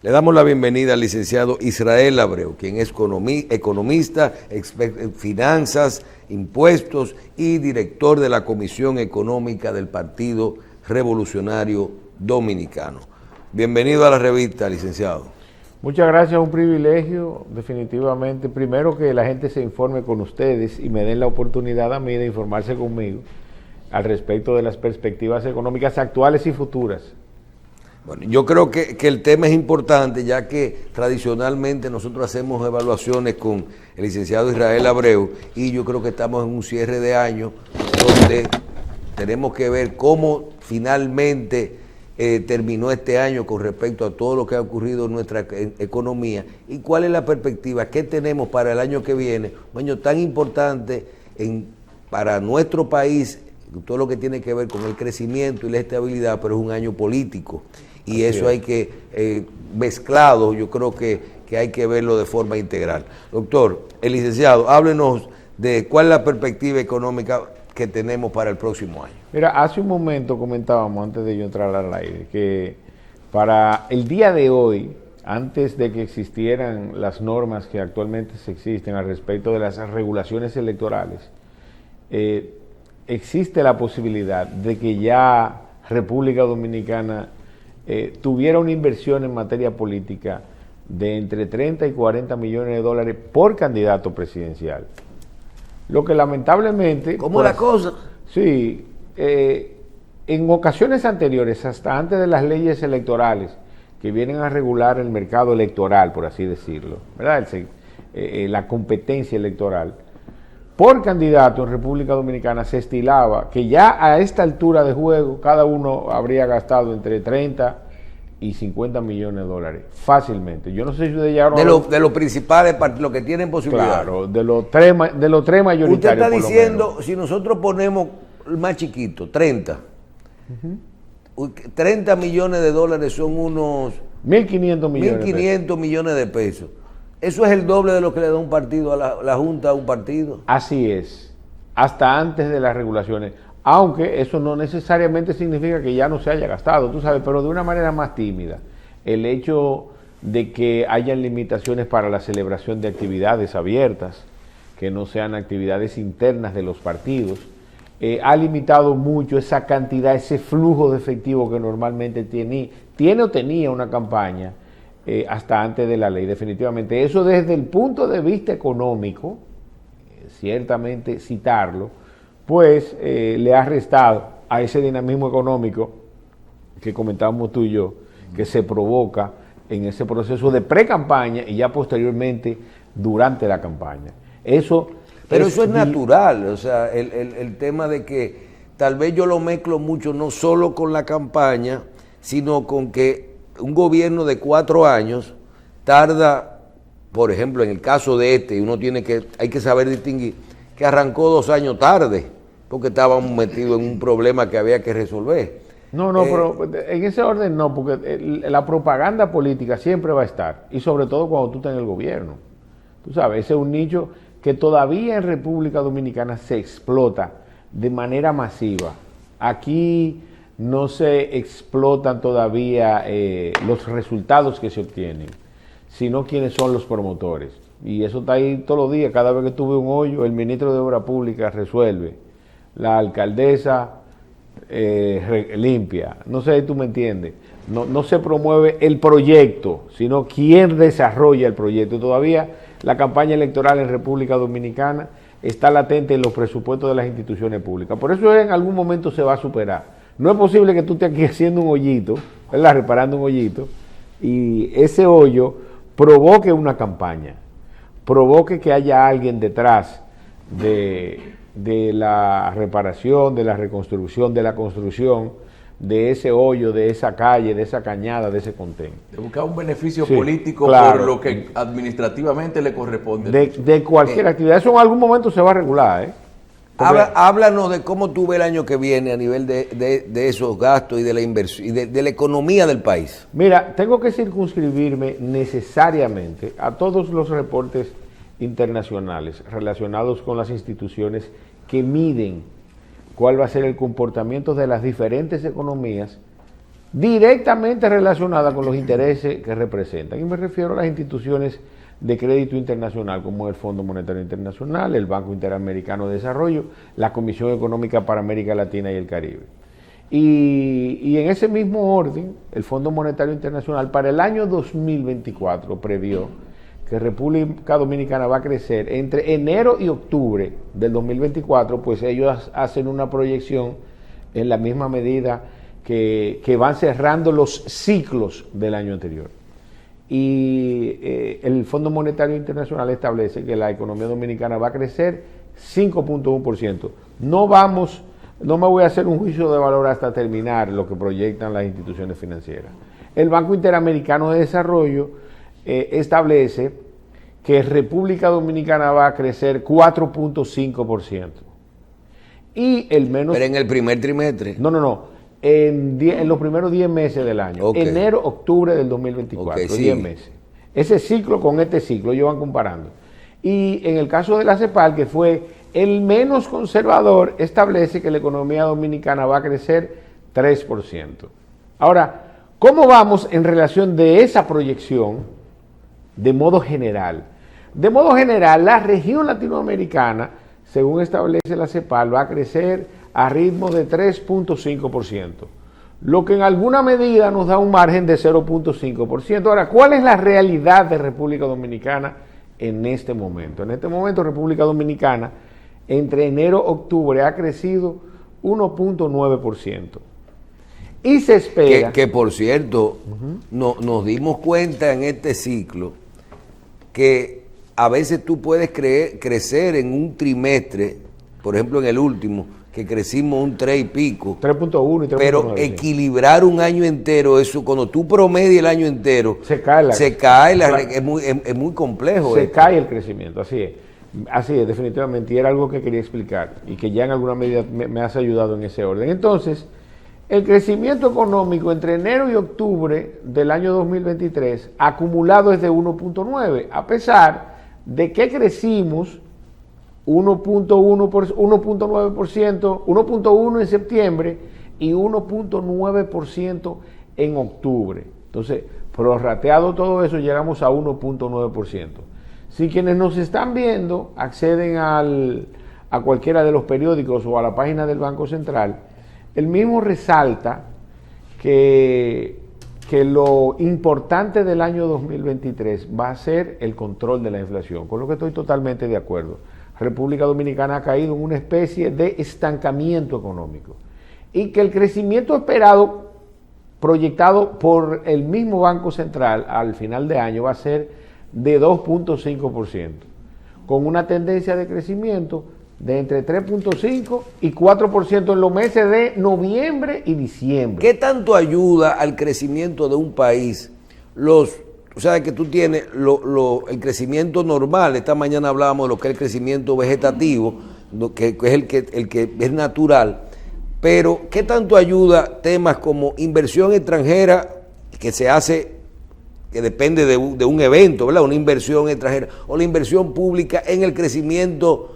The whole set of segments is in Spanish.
Le damos la bienvenida al licenciado Israel Abreu, quien es economista, experto en finanzas, impuestos y director de la Comisión Económica del Partido Revolucionario Dominicano. Bienvenido a la revista, licenciado. Muchas gracias, un privilegio, definitivamente. Primero que la gente se informe con ustedes y me den la oportunidad a mí de informarse conmigo al respecto de las perspectivas económicas actuales y futuras. Bueno, yo creo que el tema es importante, ya que tradicionalmente nosotros hacemos evaluaciones con el licenciado Israel Abreu y yo creo que estamos en un cierre de año donde tenemos que ver cómo finalmente terminó este año con respecto a todo lo que ha ocurrido en nuestra economía y cuál es la perspectiva, qué tenemos para el año que viene, un año tan importante para nuestro país, todo lo que tiene que ver con el crecimiento y la estabilidad, pero es un año político. Y eso hay que, mezclado, yo creo que hay que verlo de forma integral. Doctor, el licenciado, háblenos de cuál es la perspectiva económica que tenemos para el próximo año. Mira, hace un momento comentábamos, antes de yo entrar al aire, que para el día de hoy, antes de que existieran las normas que actualmente se existen al respecto de las regulaciones electorales, existe la posibilidad de que ya República Dominicana tuviera una inversión en materia política de entre 30 y 40 millones de dólares por candidato presidencial. Lo que lamentablemente... ¿Cómo la cosa? Sí, en ocasiones anteriores, hasta antes de las leyes electorales que vienen a regular el mercado electoral, por así decirlo, ¿verdad? La competencia electoral, por candidato en República Dominicana se estilaba que ya a esta altura de juego cada uno habría gastado entre 30 y 50 millones de dólares fácilmente. Yo no sé si ustedes llegaron de los principales partidos, los que tienen posibilidad. Claro, de los tres mayoritarios. Usted está diciendo, si nosotros ponemos el más chiquito, 30, 30 millones de dólares son unos 1.500 millones. 1.500 millones de pesos. Eso es el doble de lo que le da un partido a la Junta a un partido. Así es, hasta antes de las regulaciones, aunque eso no necesariamente significa que ya no se haya gastado, tú sabes, pero de una manera más tímida. El hecho de que hayan limitaciones para la celebración de actividades abiertas, que no sean actividades internas de los partidos, ha limitado mucho esa cantidad, ese flujo de efectivo que normalmente tiene o tenía una campaña hasta antes de la ley, definitivamente. Eso desde el punto de vista económico, ciertamente citarlo, pues le ha restado a ese dinamismo económico que comentábamos tú y yo, que se provoca en ese proceso de pre-campaña y ya posteriormente durante la campaña. Pero eso es natural, o sea, el tema de que tal vez yo lo mezclo mucho no solo con la campaña, sino con que un gobierno de 4 años tarda, por ejemplo, en el caso de hay que saber distinguir, que arrancó 2 años tarde, porque estábamos metidos en un problema que había que resolver. No, pero en ese orden no, porque la propaganda política siempre va a estar, y sobre todo cuando tú estás en el gobierno. Tú sabes, ese es un nicho que todavía en República Dominicana se explota de manera masiva. Aquí no se explotan todavía los resultados que se obtienen, sino quiénes son los promotores. Y eso está ahí todos los días. Cada vez que tuve un hoyo, el ministro de Obras Públicas resuelve. La alcaldesa limpia. No sé si tú me entiendes. No se promueve el proyecto, sino quién desarrolla el proyecto. Todavía la campaña electoral en República Dominicana está latente en los presupuestos de las instituciones públicas. Por eso en algún momento se va a superar. No es posible que tú estés aquí haciendo un hoyito, ¿verdad? Reparando un hoyito, y ese hoyo provoque una campaña, provoque que haya alguien detrás de la reparación, de la reconstrucción, de la construcción de ese hoyo, de esa calle, de esa cañada, de ese contén. De buscar un beneficio político por lo que administrativamente le corresponde. De cualquier actividad. Eso en algún momento se va a regular, ¿eh? Háblanos de cómo tú ves el año que viene a nivel de esos gastos y de la inversión y de la economía del país. Mira, tengo que circunscribirme necesariamente a todos los reportes internacionales relacionados con las instituciones que miden cuál va a ser el comportamiento de las diferentes economías directamente relacionada con los intereses que representan. Y me refiero a las instituciones de crédito internacional, como el Fondo Monetario Internacional, el Banco Interamericano de Desarrollo, la Comisión Económica para América Latina y el Caribe. Y en ese mismo orden, el Fondo Monetario Internacional para el año 2024 previó que República Dominicana va a crecer entre enero y octubre del 2024, pues ellos hacen una proyección en la misma medida que van cerrando los ciclos del año anterior. Y el Fondo Monetario Internacional establece que la economía dominicana va a crecer 5.1%. No me voy a hacer un juicio de valor hasta terminar lo que proyectan las instituciones financieras. El Banco Interamericano de Desarrollo establece que República Dominicana va a crecer 4.5%. Y el menos... Pero en el primer trimestre. No. En los primeros 10 meses del año. Okay. Enero, octubre del 2024. Okay, 10 meses. Ese ciclo con este ciclo, ellos van comparando. Y en el caso de la CEPAL, que fue el menos conservador, establece que la economía dominicana va a crecer 3%. Ahora, ¿cómo vamos en relación de esa proyección de modo general? De modo general, la región latinoamericana, según establece la CEPAL, va a crecer a ritmo de 3.5%, lo que en alguna medida nos da un margen de 0.5%. Ahora, ¿cuál es la realidad de República Dominicana en este momento? En este momento, República Dominicana, entre enero y octubre, ha crecido 1.9%. Y se espera... Que por cierto, nos dimos cuenta en este ciclo que a veces tú puedes crecer en un trimestre, por ejemplo en el último, que crecimos un 3 y pico. 3.1 y 3.9. Pero equilibrar un año entero, eso cuando tú promedias el año entero, se cae, es muy complejo. Se cae el crecimiento, así es, definitivamente. Y era algo que quería explicar y que ya en alguna medida me has ayudado en ese orden. Entonces, el crecimiento económico entre enero y octubre del año 2023 acumulado es de 1.9, a pesar de que crecimos 1.9%, 1.1 en septiembre y 1.9% en octubre. Entonces, prorrateado todo eso, llegamos a 1.9%. Si quienes nos están viendo acceden a cualquiera de los periódicos o a la página del Banco Central, el mismo resalta que lo importante del año 2023 va a ser el control de la inflación, con lo que estoy totalmente de acuerdo. República Dominicana ha caído en una especie de estancamiento económico y que el crecimiento esperado, proyectado por el mismo Banco Central al final de año, va a ser de 2.5%, con una tendencia de crecimiento de entre 3.5 y 4% en los meses de noviembre y diciembre. ¿Qué tanto ayuda al crecimiento de un país o sea, que tú tienes el crecimiento normal? Esta mañana hablábamos de lo que es el crecimiento vegetativo, que es el que es natural, pero ¿qué tanto ayuda temas como inversión extranjera que se hace, que depende de un evento, ¿verdad? Una inversión extranjera, o la inversión pública en el crecimiento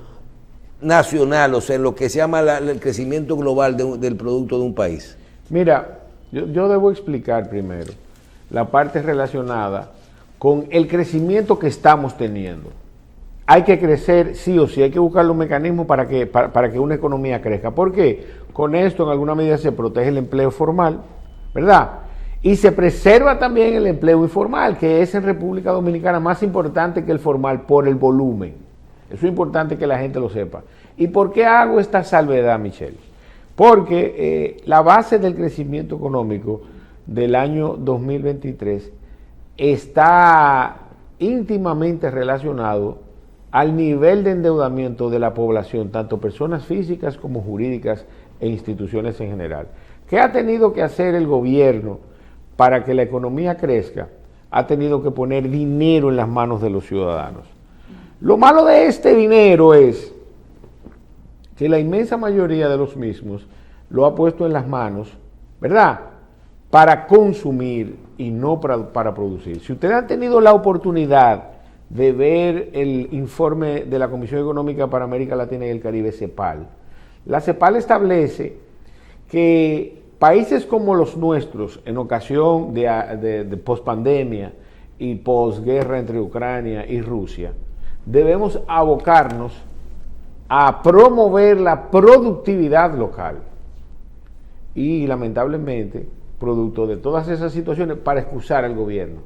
nacional, o sea, en lo que se llama el crecimiento global del producto de un país? Mira, yo debo explicar primero la parte relacionada con el crecimiento que estamos teniendo. Hay que crecer sí o sí, hay que buscar los mecanismos para que una economía crezca. ¿Por qué? Con esto en alguna medida se protege el empleo formal, ¿verdad? Y se preserva también el empleo informal, que es en República Dominicana más importante que el formal por el volumen. Eso es importante que la gente lo sepa. ¿Y por qué hago esta salvedad, Michelle? Porque la base del crecimiento económico del año 2023 está íntimamente relacionado al nivel de endeudamiento de la población, tanto personas físicas como jurídicas e instituciones en general. ¿Qué ha tenido que hacer el gobierno para que la economía crezca? Ha tenido que poner dinero en las manos de los ciudadanos. Lo malo de este dinero es que la inmensa mayoría de los mismos lo ha puesto en las manos, ¿verdad?, para consumir y no para producir. Si ustedes han tenido la oportunidad de ver el informe de la Comisión Económica para América Latina y el Caribe, CEPAL, la CEPAL establece que países como los nuestros, en ocasión de pospandemia y posguerra entre Ucrania y Rusia, debemos abocarnos a promover la productividad local. Y lamentablemente, producto de todas esas situaciones, para excusar al gobierno,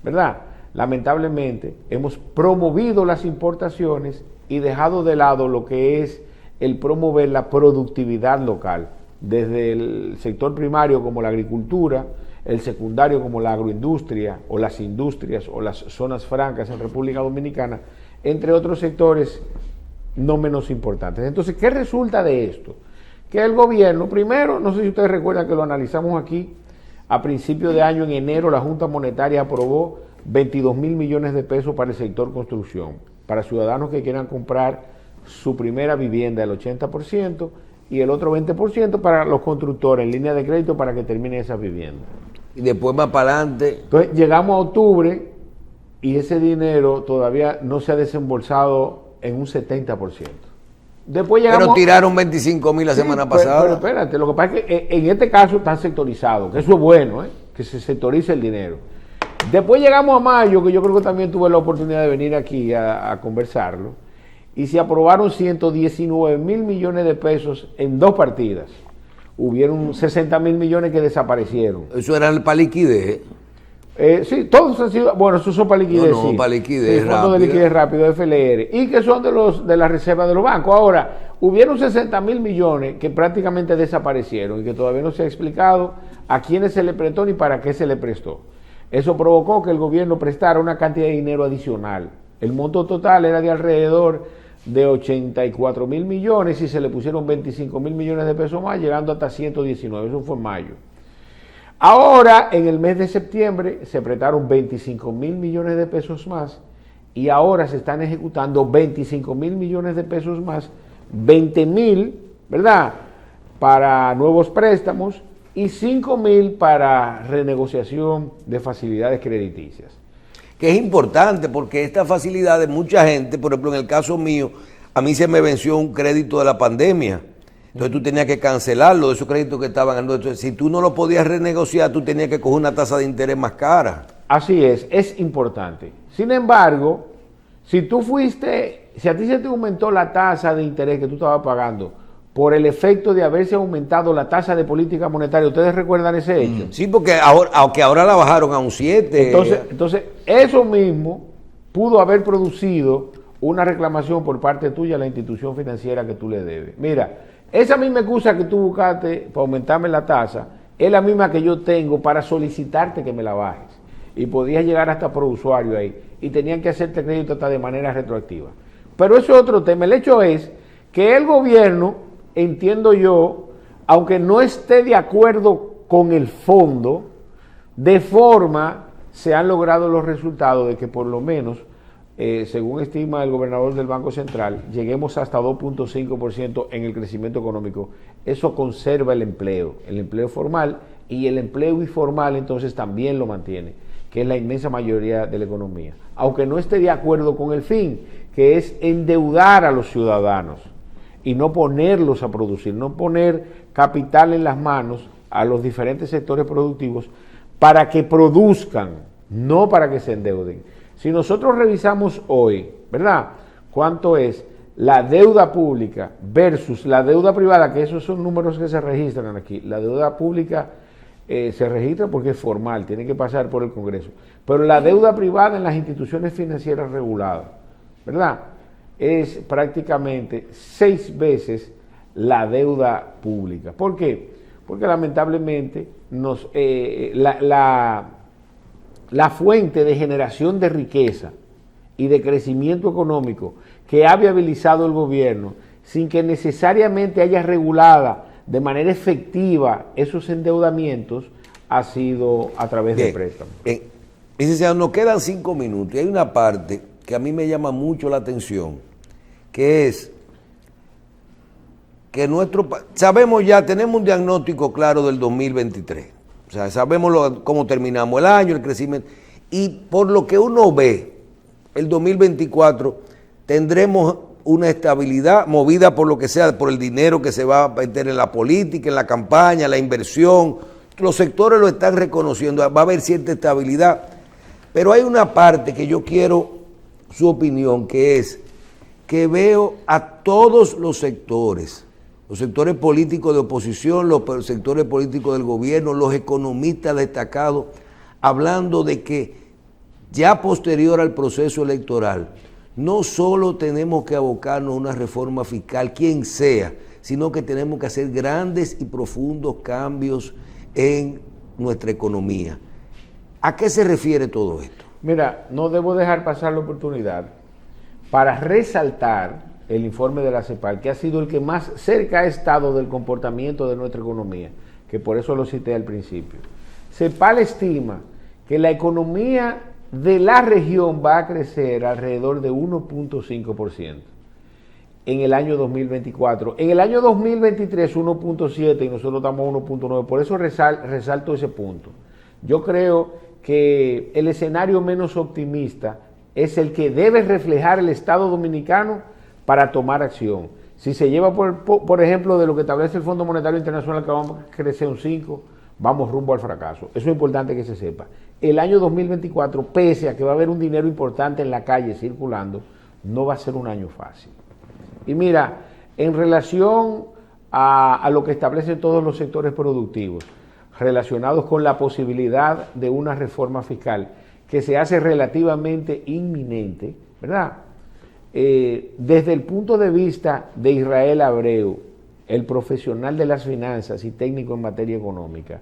¿verdad? Lamentablemente, hemos promovido las importaciones y dejado de lado lo que es el promover la productividad local, desde el sector primario como la agricultura, el secundario como la agroindustria o las industrias o las zonas francas en República Dominicana, entre otros sectores no menos importantes. Entonces, ¿qué resulta de esto? Que el gobierno, primero, no sé si ustedes recuerdan que lo analizamos aquí, a principio de año, en enero, la Junta Monetaria aprobó 22 mil millones de pesos para el sector construcción, para ciudadanos que quieran comprar su primera vivienda, el 80%, y el otro 20% para los constructores en línea de crédito para que terminen esas viviendas. Y después más para adelante. Entonces llegamos a octubre y ese dinero todavía no se ha desembolsado en un 70%. Después llegamos, pero tiraron 25 mil la semana pasada. Pero espérate, lo que pasa es que en este caso están sectorizados, que eso es bueno, que se sectorice el dinero. Después llegamos a mayo, que yo creo que también tuve la oportunidad de venir aquí a conversarlo, y se aprobaron 119 mil millones de pesos en 2 partidas. Hubieron 60 mil millones que desaparecieron. Eso era para liquidez. Sí, todos han sido, bueno, esos son para liquidez. No, sí. para liquidez rápido. Fondos de liquidez rápido, FLR, y que son de las reservas de los bancos. Ahora, hubieron 60 mil millones que prácticamente desaparecieron y que todavía no se ha explicado a quiénes se le prestó ni para qué se le prestó. Eso provocó que el gobierno prestara una cantidad de dinero adicional. El monto total era de alrededor de 84 mil millones y se le pusieron 25 mil millones de pesos más, llegando hasta 119, eso fue en mayo. Ahora, en el mes de septiembre, se prestaron 25 mil millones de pesos más y ahora se están ejecutando 25 mil millones de pesos más, 20 mil, ¿verdad?, para nuevos préstamos y 5 mil para renegociación de facilidades crediticias. Que es importante porque estas facilidades, mucha gente, por ejemplo, en el caso mío, a mí se me venció un crédito de la pandemia. Entonces tú tenías que cancelarlo de esos créditos que estaban. Entonces, si tú no lo podías renegociar, tú tenías que coger una tasa de interés más cara. Así es importante. Sin embargo, si a ti se te aumentó la tasa de interés que tú estabas pagando por el efecto de haberse aumentado la tasa de política monetaria, ¿ustedes recuerdan ese hecho? Sí, porque ahora la bajaron a un 7. Entonces, eso mismo pudo haber producido una reclamación por parte tuya a la institución financiera que tú le debes. Mira, esa misma excusa que tú buscaste para aumentarme la tasa es la misma que yo tengo para solicitarte que me la bajes. Y podías llegar hasta por usuario ahí. Y tenían que hacerte crédito hasta de manera retroactiva. Pero eso es otro tema. El hecho es que el gobierno, entiendo yo, aunque no esté de acuerdo con el fondo, de forma se han logrado los resultados de que por lo menos, según estima el gobernador del Banco Central, lleguemos hasta 2.5% en el crecimiento económico. Eso conserva el empleo formal, y el empleo informal entonces también lo mantiene, que es la inmensa mayoría de la economía. Aunque no esté de acuerdo con el fin, que es endeudar a los ciudadanos y no ponerlos a producir, no poner capital en las manos a los diferentes sectores productivos para que produzcan, no para que se endeuden. Si nosotros revisamos hoy, ¿verdad?, cuánto es la deuda pública versus la deuda privada, que esos son números que se registran aquí. La deuda pública se registra porque es formal, tiene que pasar por el Congreso. Pero la deuda privada en las instituciones financieras reguladas, ¿verdad?, es prácticamente 6 veces la deuda pública. ¿Por qué? Porque lamentablemente la fuente de generación de riqueza y de crecimiento económico que ha viabilizado el gobierno, sin que necesariamente haya regulada de manera efectiva esos endeudamientos, ha sido a través de préstamos. Licenciado, nos quedan 5 minutos y hay una parte que a mí me llama mucho la atención, que es que sabemos ya, tenemos un diagnóstico claro del 2023. O sea, sabemos cómo terminamos el año, el crecimiento. Y por lo que uno ve, el 2024 tendremos una estabilidad movida por lo que sea, por el dinero que se va a meter en la política, en la campaña, la inversión. Los sectores lo están reconociendo, va a haber cierta estabilidad. Pero hay una parte que yo quiero su opinión, que es que veo a todos los sectores políticos de oposición, los sectores políticos del gobierno, los economistas destacados, hablando de que ya posterior al proceso electoral, no solo tenemos que abocarnos a una reforma fiscal, quien sea, sino que tenemos que hacer grandes y profundos cambios en nuestra economía. ¿A qué se refiere todo esto? Mira, no debo dejar pasar la oportunidad para resaltar el informe de la CEPAL, que ha sido el que más cerca ha estado del comportamiento de nuestra economía, que por eso lo cité al principio. CEPAL estima que la economía de la región va a crecer alrededor de 1.5% en el año 2024. En el año 2023 1.7 y nosotros estamos a 1.9. Por eso resalto ese punto. Yo creo que el escenario menos optimista es el que debe reflejar el Estado dominicano para tomar acción. Si se lleva por ejemplo de lo que establece el Fondo Monetario Internacional, que vamos a crecer un 5%, vamos rumbo al fracaso. Eso es importante que se sepa. El año 2024, pese a que va a haber un dinero importante en la calle circulando, no va a ser un año fácil. Y mira, en relación a lo que establecen todos los sectores productivos, relacionados con la posibilidad de una reforma fiscal que se hace relativamente inminente, ¿verdad? Desde el punto de vista de Israel Abreu, el profesional de las finanzas y técnico en materia económica,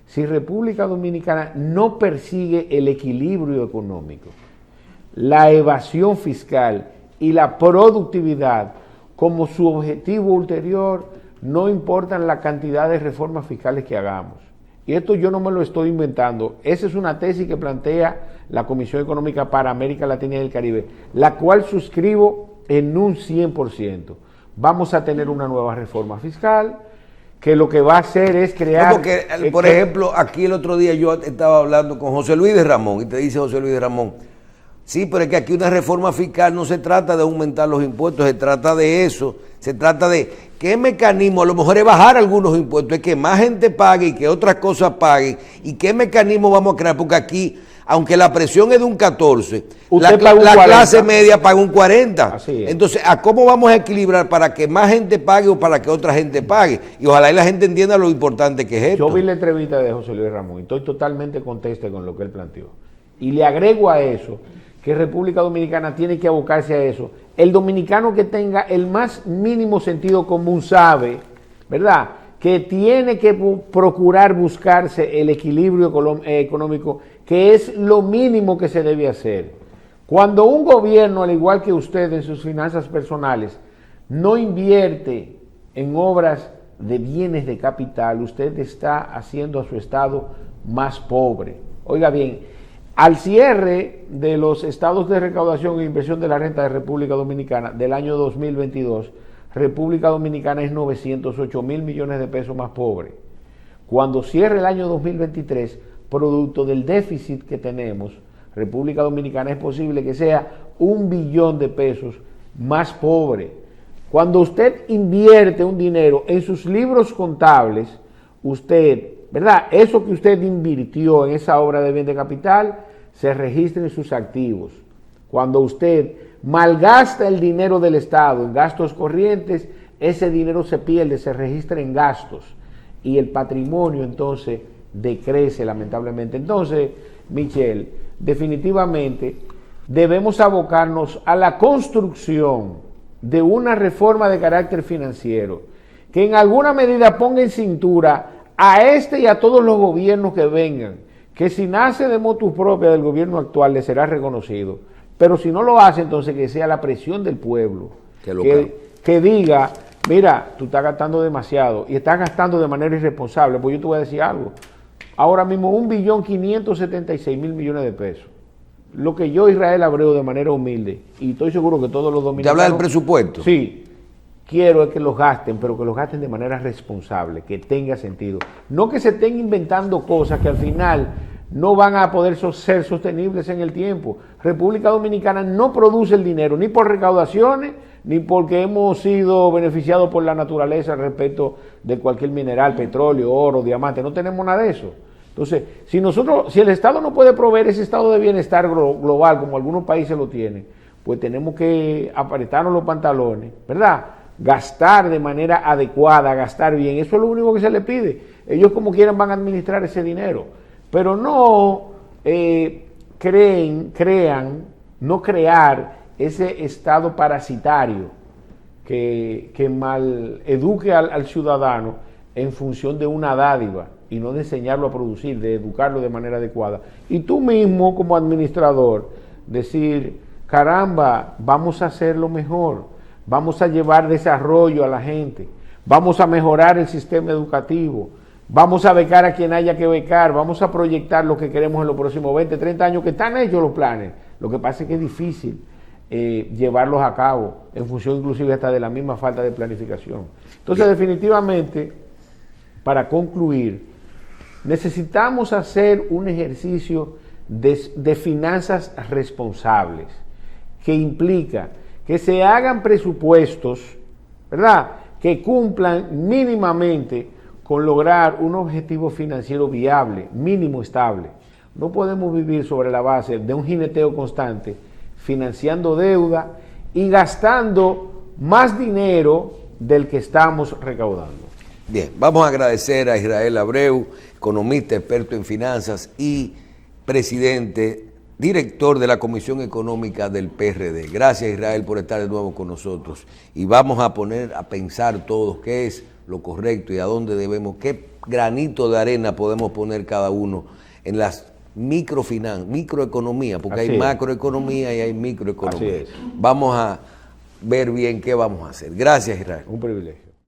si República Dominicana no persigue el equilibrio económico, la evasión fiscal y la productividad como su objetivo ulterior, no importan la cantidad de reformas fiscales que hagamos. Y esto yo no me lo estoy inventando. Esa es una tesis que plantea la Comisión Económica para América Latina y el Caribe, la cual suscribo en un 100%. Vamos a tener una nueva reforma fiscal que lo que va a hacer es crear... No, porque, por ejemplo, aquí el otro día yo estaba hablando con José Luis de Ramón, y te dice José Luis de Ramón, sí, pero es que aquí una reforma fiscal no se trata de aumentar los impuestos, se trata de eso, se trata de qué mecanismo, a lo mejor es bajar algunos impuestos, es que más gente pague y que otras cosas paguen, y qué mecanismo vamos a crear, porque aquí, aunque la presión es de un 14, la clase media paga un 40. Así es. Entonces, ¿a cómo vamos a equilibrar para que más gente pague o para que otra gente pague? Y ojalá y la gente entienda lo importante que es esto. Yo vi la entrevista de José Luis Ramón y estoy totalmente conteste con lo que él planteó. Y le agrego a eso que República Dominicana tiene que abocarse a eso. El dominicano que tenga el más mínimo sentido común sabe, ¿verdad?, que tiene que procurar buscarse el equilibrio económico, que es lo mínimo que se debe hacer. Cuando un gobierno, al igual que usted en sus finanzas personales, no invierte en obras de bienes de capital, usted está haciendo a su estado más pobre. Oiga bien, al cierre de los estados de recaudación e inversión de la renta de República Dominicana del año 2022, República Dominicana es 908 mil millones de pesos más pobre. Cuando cierre el año 2023, producto del déficit que tenemos, República Dominicana es posible que sea 1 billón de pesos más pobre. Cuando usted invierte un dinero en sus libros contables, usted, ¿verdad?, eso que usted invirtió en esa obra de bien de capital, se registra en sus activos. Cuando usted malgasta el dinero del Estado en gastos corrientes, ese dinero se pierde, se registra en gastos y el patrimonio entonces decrece lamentablemente. Entonces, Michelle, definitivamente debemos abocarnos a la construcción de una reforma de carácter financiero que en alguna medida ponga en cintura a este y a todos los gobiernos que vengan, que si nace de motu propia del gobierno actual le será reconocido, pero si no lo hace, entonces que sea la presión del pueblo, que diga, mira, tú estás gastando demasiado y estás gastando de manera irresponsable. Pues yo te voy a decir algo, ahora mismo 1.576.000 millones de pesos, lo que yo, Israel Abreu, de manera humilde, y estoy seguro que todos los dominicanos... ¿Te habla del presupuesto? Sí, quiero es que los gasten, pero que los gasten de manera responsable, que tenga sentido. No que se estén inventando cosas que al final no van a poder ser sostenibles en el tiempo. República Dominicana no produce el dinero ni por recaudaciones ni porque hemos sido beneficiados por la naturaleza respecto de cualquier mineral, petróleo, oro, diamante. No tenemos nada de eso. Entonces, si el Estado no puede proveer ese estado de bienestar global como algunos países lo tienen, pues tenemos que apretarnos los pantalones, ¿verdad? Gastar de manera adecuada, gastar bien. Eso es lo único que se les pide. Ellos como quieran van a administrar ese dinero. Pero no no crear ese estado parasitario que mal eduque al ciudadano en función de una dádiva y no de enseñarlo a producir, de educarlo de manera adecuada. Y tú mismo como administrador decir, caramba, vamos a hacerlo mejor, vamos a llevar desarrollo a la gente, vamos a mejorar el sistema educativo, vamos a becar a quien haya que becar, vamos a proyectar lo que queremos en los próximos 20, 30 años, que están hechos los planes. Lo que pasa es que es difícil llevarlos a cabo, en función inclusive hasta de la misma falta de planificación. Entonces, definitivamente, para concluir, necesitamos hacer un ejercicio de finanzas responsables, que implica que se hagan presupuestos, ¿verdad?, que cumplan mínimamente con lograr un objetivo financiero viable, mínimo estable. No podemos vivir sobre la base de un jineteo constante, financiando deuda y gastando más dinero del que estamos recaudando. Bien, vamos a agradecer a Israel Abreu, economista, experto en finanzas y director de la Comisión Económica del PRD. Gracias, Israel, por estar de nuevo con nosotros. Y vamos a poner a pensar todos qué es lo correcto y a dónde debemos, qué granito de arena podemos poner cada uno en las microeconomía, porque hay macroeconomía y hay microeconomía. Vamos a ver bien qué vamos a hacer. Gracias, Israel. Un privilegio.